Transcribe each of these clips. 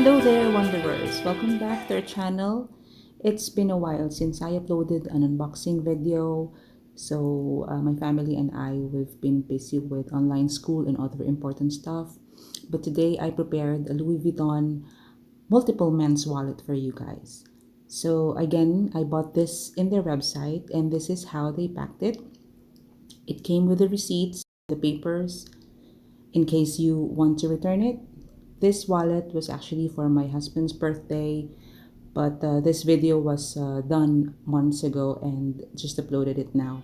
Hello there, Wanderers! Welcome back to our channel. It's been a while since I uploaded an unboxing video. So my family and I, we've been busy with online school and other important stuff. But today I prepared a Louis Vuitton multiple men's wallet for you guys. So again, I bought this in their website and this is how they packed it. It came with the receipts, the papers, in case you want to return it. This wallet was actually for my husband's birthday, but this video was done months ago and just uploaded it now.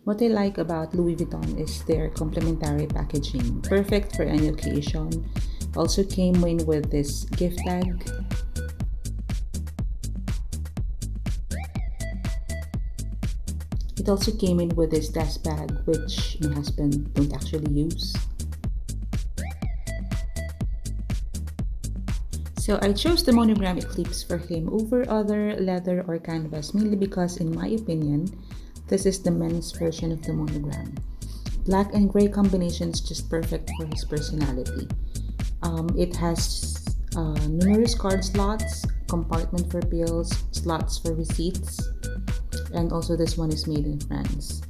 What I like about Louis Vuitton is their complimentary packaging, perfect for any occasion. Also came in with this gift tag. It also came in with this desk bag, which my husband don't actually use. So I chose the Monogram Eclipse for him over other leather or canvas, mainly because in my opinion, this is the men's version of the Monogram. Black and gray combination is just perfect for his personality. It has numerous card slots, compartment for bills, slots for receipts, and also this one is made in France.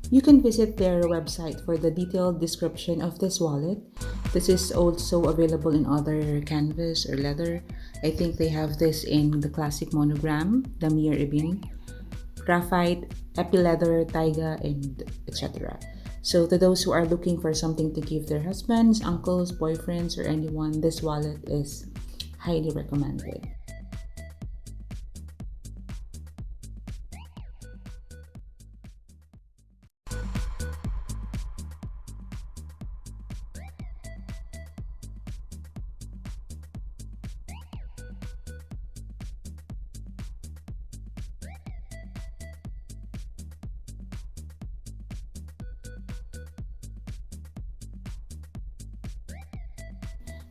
You can visit their website for the detailed description of this wallet. This is also available in other canvas or leather. I think they have this in the classic Monogram, Damier Ebene, graphite, epileather, taiga, and etc. So to those who are looking for something to give their husbands, uncles, boyfriends, or anyone, this wallet is highly recommended.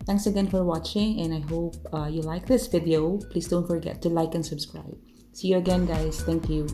Thanks again for watching, and I hope you like this video. Please don't forget to like and subscribe. See you again, guys. Thank you.